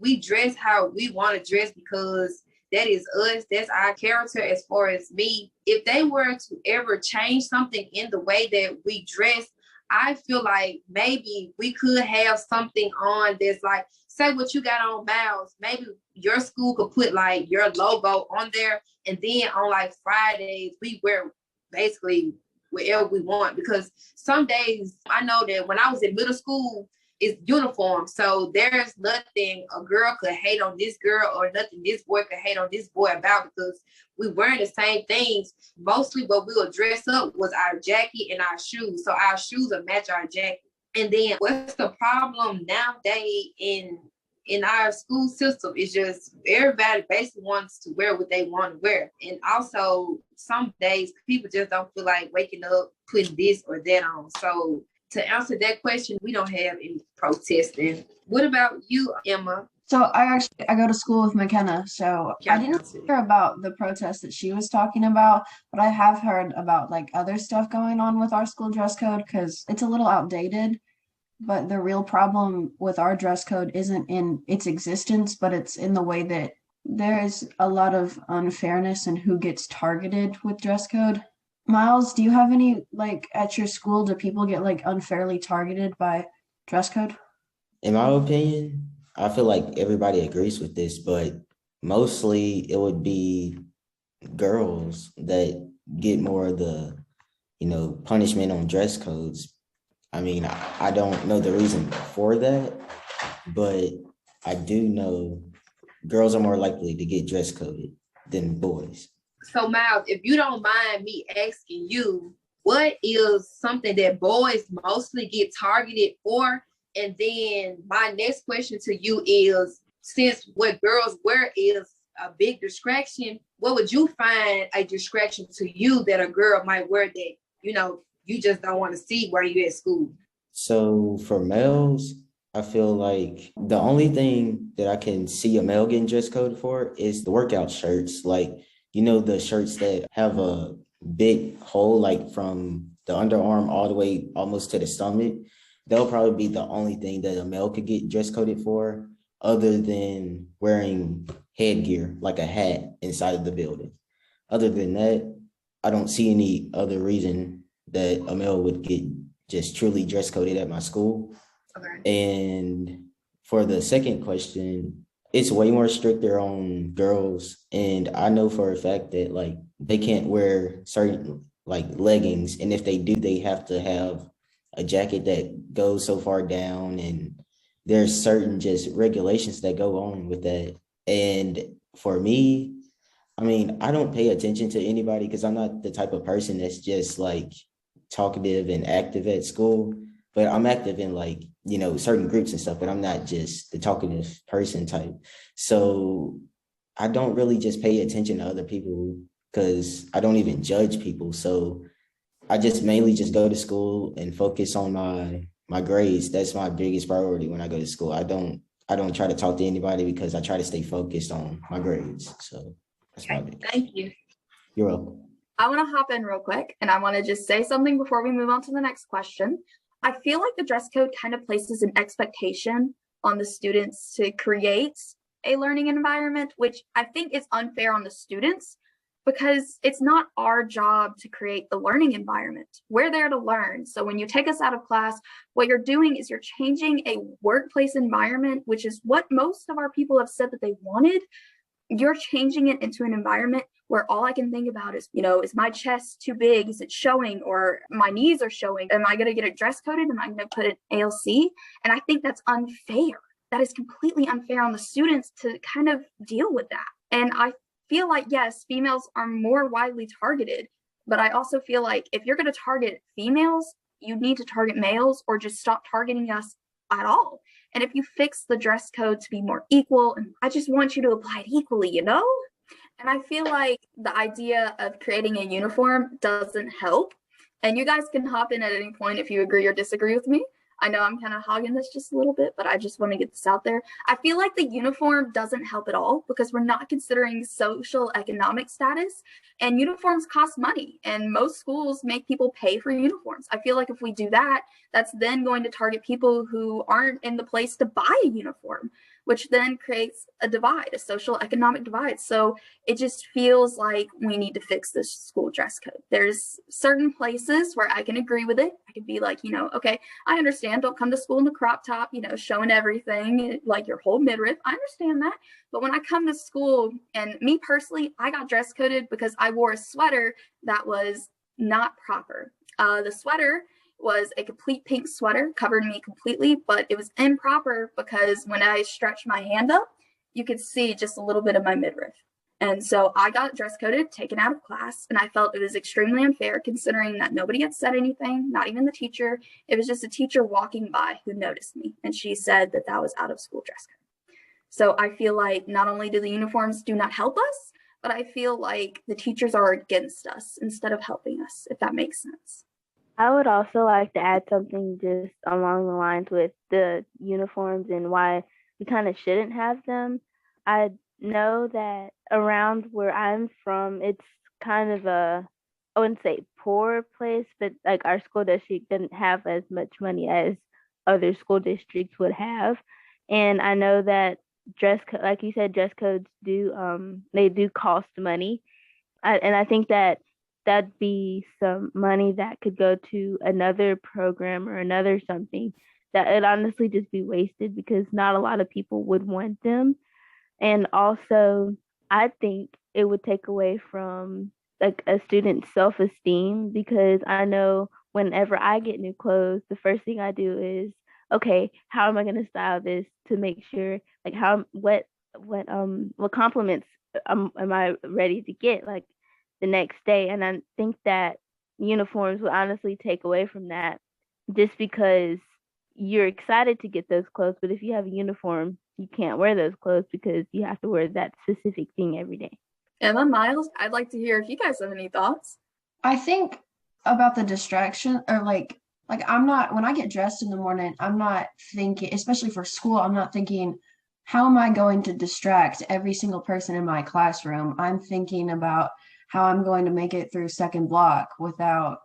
we dress how we want to dress because that is us. That's our character. As far as me, if they were to ever change something in the way that we dress, I feel like maybe we could have something on that's like, say what you got on, Myles. Maybe your school could put like your logo on there, and then on like Fridays, we wear basically whatever we want. Because some days, I know that when I was in middle school, it's uniform. So there's nothing a girl could hate on this girl, or nothing this boy could hate on this boy about, because we wearing the same things. Mostly what we would dress up was our jacket and our shoes. So our shoes will match our jacket. And then what's the problem nowadays in our school system is just everybody basically wants to wear what they want to wear. And also some days people just don't feel like waking up, putting this or that on. So to answer that question, we don't have any protesting. What about you, Emma? So I go to school with Makenna, so I didn't hear about the protest that she was talking about, but I have heard about like other stuff going on with our school dress code, because it's a little outdated. But the real problem with our dress code isn't in its existence, but it's in the way that there is a lot of unfairness in who gets targeted with dress code. Myles, do you have any, like, at your school, do people get like unfairly targeted by dress code? In my opinion, I feel like everybody agrees with this, but mostly it would be girls that get more of the, punishment on dress codes. I mean, I don't know the reason for that, but I do know girls are more likely to get dress coded than boys. So Myles, if you don't mind me asking you, what is something that boys mostly get targeted for? And then my next question to you is, since what girls wear is a big distraction, what would you find a distraction to you that a girl might wear that, you just don't want to see while you're at school? So for males, I feel like the only thing that I can see a male getting dress code for is the workout shirts. Like, the shirts that have a big hole, like from the underarm all the way almost to the stomach. They'll probably be the only thing that a male could get dress coded for, other than wearing headgear, like a hat inside of the building. Other than that, I don't see any other reason that a male would get just truly dress coded at my school. Okay. And for the second question, it's way more stricter on girls. And I know for a fact that like they can't wear certain like leggings. And if they do, they have to have a jacket that goes so far down. And there's certain just regulations that go on with that. And for me, I mean, I don't pay attention to anybody because I'm not the type of person that's just like talkative and active at school. But I'm active in like, certain groups and stuff, but I'm not just the talkative person type. So I don't really just pay attention to other people because I don't even judge people. So I just mainly just go to school and focus on my grades. That's my biggest priority when I go to school. I don't try to talk to anybody because I try to stay focused on my grades. So that's my big. Thank you. You're welcome. I want to hop in real quick, and I want to just say something before we move on to the next question. I feel like the dress code kind of places an expectation on the students to create a learning environment, which I think is unfair on the students because it's not our job to create the learning environment. We're there to learn. So when you take us out of class, what you're doing is you're changing a workplace environment, which is what most of our people have said that they wanted. You're changing it into an environment where all I can think about is, is my chest too big? Is it showing? Or my knees are showing? Am I going to get it dress coded? Am I going to put an ALC? And I think that's unfair. That is completely unfair on the students to kind of deal with that. And I feel like, yes, females are more widely targeted, but I also feel like if you're going to target females, you need to target males or just stop targeting us at all. And if you fix the dress code to be more equal, and I just want you to apply it equally, And I feel like the idea of creating a uniform doesn't help. And you guys can hop in at any point if you agree or disagree with me. I know I'm kind of hogging this just a little bit, but I just want to get this out there. I feel like the uniform doesn't help at all because we're not considering social economic status, and uniforms cost money, and most schools make people pay for uniforms. I feel like if we do that, that's then going to target people who aren't in the place to buy a uniform, which then creates a divide, a social economic divide. So it just feels like we need to fix this school dress code. There's certain places where I can agree with it. I could be like, okay, I understand. Don't come to school in the crop top, showing everything, like your whole midriff. I understand that. But when I come to school, and me personally, I got dress coded because I wore a sweater that was not proper. The sweater was a complete pink sweater, covered me completely, but it was improper because when I stretched my hand up, you could see just a little bit of my midriff. And so I got dress coded, taken out of class, and I felt it was extremely unfair considering that nobody had said anything, not even the teacher. It was just a teacher walking by who noticed me, and she said that that was out of school dress code. So I feel like not only do the uniforms do not help us, but I feel like the teachers are against us instead of helping us, if that makes sense. I would also like to add something just along the lines with the uniforms and why we kind of shouldn't have them. I know that around where I'm from, it's kind of I wouldn't say poor place, but like our school district didn't have as much money as other school districts would have. And I know that like you said, dress codes they do cost money. And I think that'd be some money that could go to another program or another something that it'd honestly just be wasted because not a lot of people would want them. And also, I think it would take away from like a student's self-esteem because I know whenever I get new clothes, the first thing I do is, okay, how am I going to style this to make sure like what compliments am I ready to get like the next day? And I think that uniforms would honestly take away from that just because you're excited to get those clothes, but if you have a uniform, you can't wear those clothes because you have to wear that specific thing every day. Emma, Myles, I'd like to hear if you guys have any thoughts. I think about the distraction or like I'm not, when I get dressed in the morning, I'm not thinking, especially for school, I'm not thinking, how am I going to distract every single person in my classroom? I'm thinking about how I'm going to make it through second block without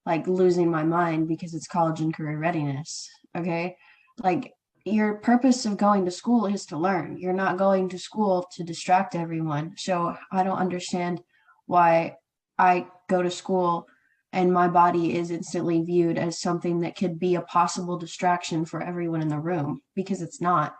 like losing my mind because it's college and career readiness. Okay. Like your purpose of going to school is to learn. You're not going to school to distract everyone. So I don't understand why I go to school and my body is instantly viewed as something that could be a possible distraction for everyone in the room because it's not.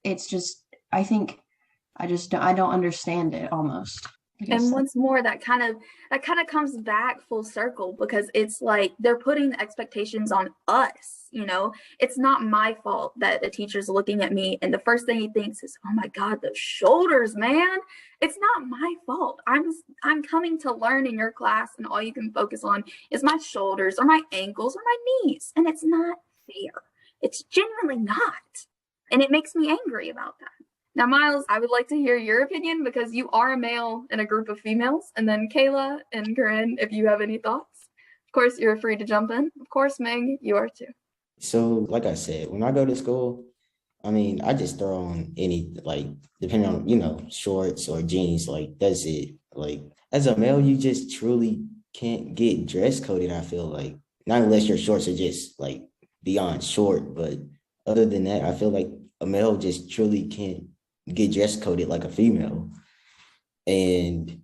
It's just, I don't understand it almost. And once more, that kind of comes back full circle because it's like they're putting the expectations on us. It's not my fault that a teacher's looking at me and the first thing he thinks is, "Oh my God, those shoulders, man!" It's not my fault. I'm coming to learn in your class, and all you can focus on is my shoulders or my ankles or my knees, and it's not fair. It's genuinely not, and it makes me angry about that. Now, Myles, I would like to hear your opinion because you are a male in a group of females. And then Kayla and Corinne, if you have any thoughts. Of course, you're free to jump in. Of course, Ming, you are too. So, like I said, when I go to school, I mean, I just throw on any, like, depending on, shorts or jeans, like, that's it. Like, as a male, you just truly can't get dress coded, I feel like. Not unless your shorts are just, like, beyond short. But other than that, I feel like a male just truly can't get dress coded like a female. And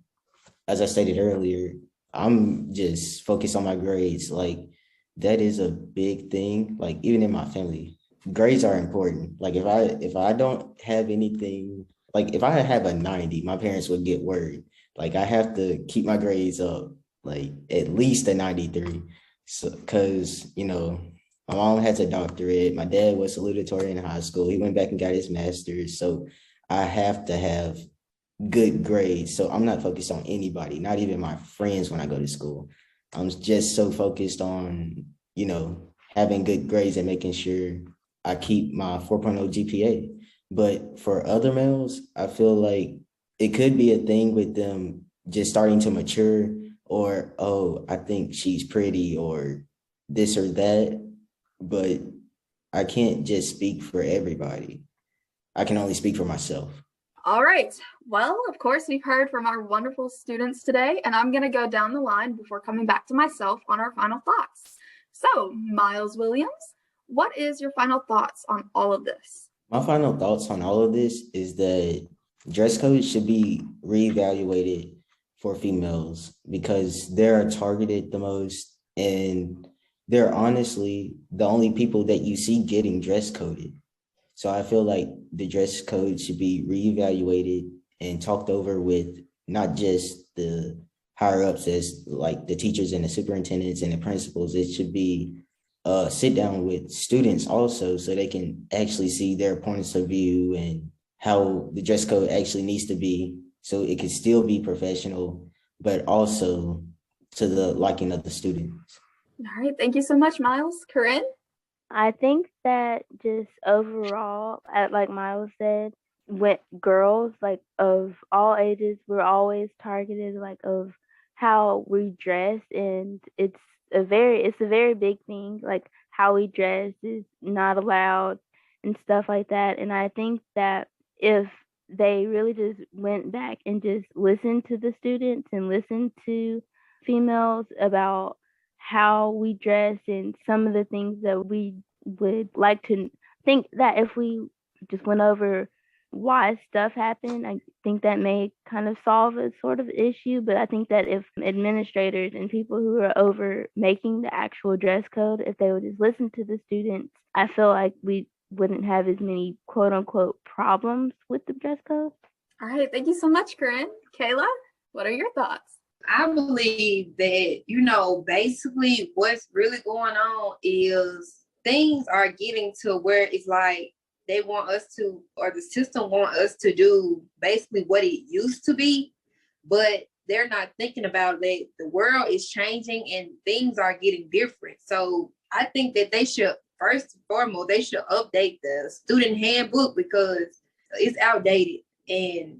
as I stated earlier, I'm just focused on my grades. Like, that is a big thing. Like, even in my family, grades are important. Like, if I don't have anything, like if I have a 90, my parents would get worried. Like, I have to keep my grades up, like at least a 93. So, because, my mom has a doctorate. My dad was salutatorian in high school. He went back and got his master's. So I have to have good grades. So I'm not focused on anybody, not even my friends when I go to school. I'm just so focused on, having good grades and making sure I keep my 4.0 GPA. But for other males, I feel like it could be a thing with them just starting to mature, or, oh, I think she's pretty, or this or that. But I can't just speak for everybody. I can only speak for myself. All right. Well, of course, we've heard from our wonderful students today, and I'm going to go down the line before coming back to myself on our final thoughts. So, Myles Williams, what is your final thoughts on all of this? My final thoughts on all of this is that dress code should be reevaluated for females because they're targeted the most, and they're honestly the only people that you see getting dress coded. So I feel like the dress code should be reevaluated and talked over with not just the higher ups as like the teachers and the superintendents and the principals. It should be sit down with students also so they can actually see their points of view and how the dress code actually needs to be so it can still be professional, but also to the liking of the students. All right. Thank you so much, Myles. Corinne? I think that just overall, like Myles said, with girls, like of all ages, we're always targeted like of how we dress, and it's a very big thing. Like how we dress is not allowed and stuff like that. And I think that if they really just went back and just listened to the students and listened to females about how we dress and some of the things that we would like to think, that if we just went over why stuff happened, I think that may kind of solve a sort of issue. But I think that if administrators and people who are over making the actual dress code, if they would just listen to the students, I feel like we wouldn't have as many quote unquote problems with the dress code. All right. Thank you so much, Corinne. Kayla, what are your thoughts? I believe that, basically what's really going on is things are getting to where it's like they want us to, or the system want us to do basically what it used to be, but they're not thinking about that the world is changing and things are getting different. So I think that they should, first and foremost, they should update the student handbook because it's outdated, and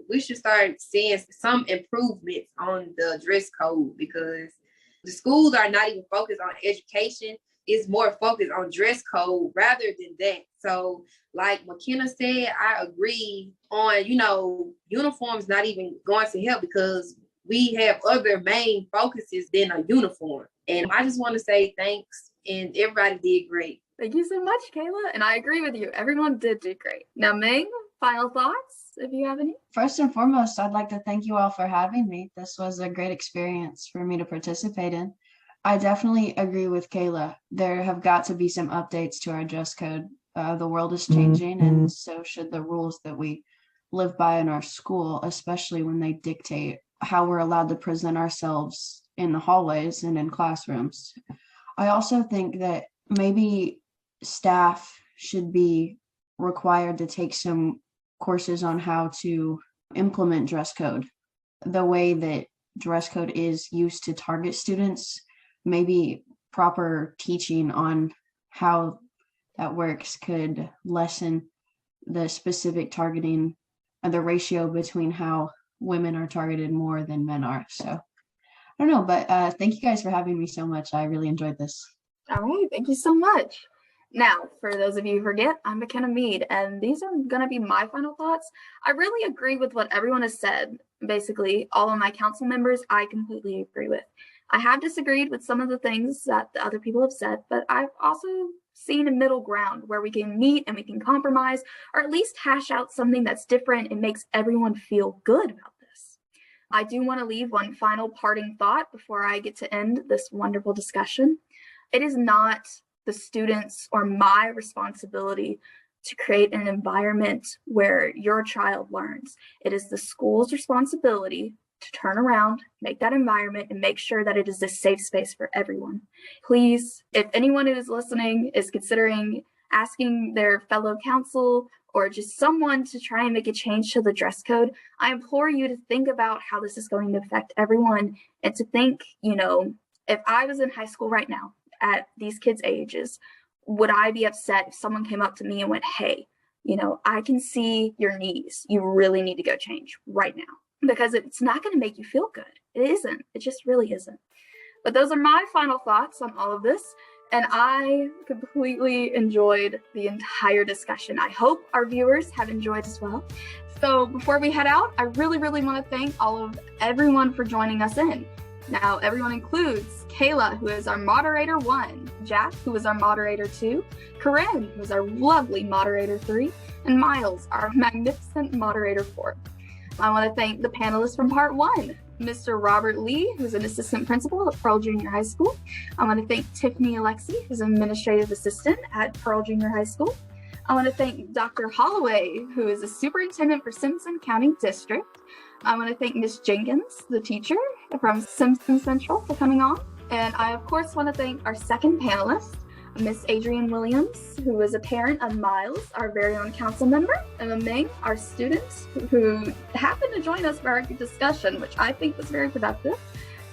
we should start seeing some improvements on the dress code because the schools are not even focused on education. It's more focused on dress code rather than that. So like Makenna said, I agree on, uniforms not even going to help because we have other main focuses than a uniform. And I just want to say thanks, and everybody did great. Thank you so much, Kayla. And I agree with you. Everyone did do great. Now, Ming, final thoughts, if you have any? First and foremost, I'd like to thank you all for having me. This was a great experience for me to participate in. I definitely agree with Kayla. There have got to be some updates to our dress code. The world is changing, and so should the rules that we live by in our school, especially when they dictate how we're allowed to present ourselves in the hallways and in classrooms. I also think that maybe staff should be required to take some courses on how to implement dress code. The way that dress code is used to target students, maybe proper teaching on how that works could lessen the specific targeting and the ratio between how women are targeted more than men are. So I don't know, but thank you guys for having me so much. I really enjoyed this. All right. Thank you so much. Now, for those of you who forget, I'm Makenna Mead, and these are going to be my final thoughts. I really agree with what everyone has said. Basically, all of my council members, I completely agree with. I have disagreed with some of the things that the other people have said, but I've also seen a middle ground where we can meet and we can compromise, or at least hash out something that's different and makes everyone feel good about this. I do want to leave one final parting thought before I get to end this wonderful discussion. It is not the students' or my responsibility to create an environment where your child learns. It is the school's responsibility to turn around, make that environment, and make sure that it is a safe space for everyone. Please, if anyone who is listening is considering asking their fellow council or just someone to try and make a change to the dress code, I implore you to think about how this is going to affect everyone and to think, if I was in high school right now, at these kids' ages, would I be upset if someone came up to me and went, hey, I can see your knees. You really need to go change right now, because it's not going to make you feel good. It isn't. It just really isn't. But those are my final thoughts on all of this. And I completely enjoyed the entire discussion. I hope our viewers have enjoyed as well. So before we head out, I really, really want to thank everyone for joining us in. Now, everyone includes Kayla, who is our moderator 1, Jack, who is our moderator 2, Corinne, who is our lovely moderator 3, and Myles, our magnificent moderator 4. I want to thank the panelists from part 1, Mr. Robert Lee, who's an assistant principal at Pearl Junior High School. I want to thank Tiffany Olexy, who's an administrative assistant at Pearl Junior High School. I want to thank Dr. Holloway, who is a superintendent for Simpson County District. I want to thank Ms. Jenkins, the teacher from Simpson Central, for coming on. And I, of course, want to thank our second panelist, Miss Adrienne Williams, who is a parent of Myles, our very own council member, Emma Ming, our student, who happened to join us for our discussion, which I think was very productive,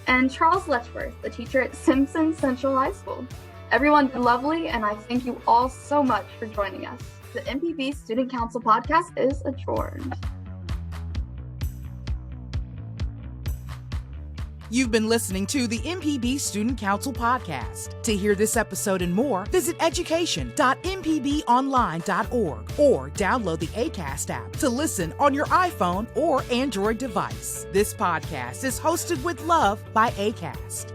and Charles Letchworth, the teacher at Simpson Central High School. Everyone lovely, and I thank you all so much for joining us. The MPB Student Council Podcast is adjourned. You've been listening to the MPB Student Council Podcast. To hear this episode and more, visit education.mpbonline.org or download the Acast app to listen on your iPhone or Android device. This podcast is hosted with love by Acast.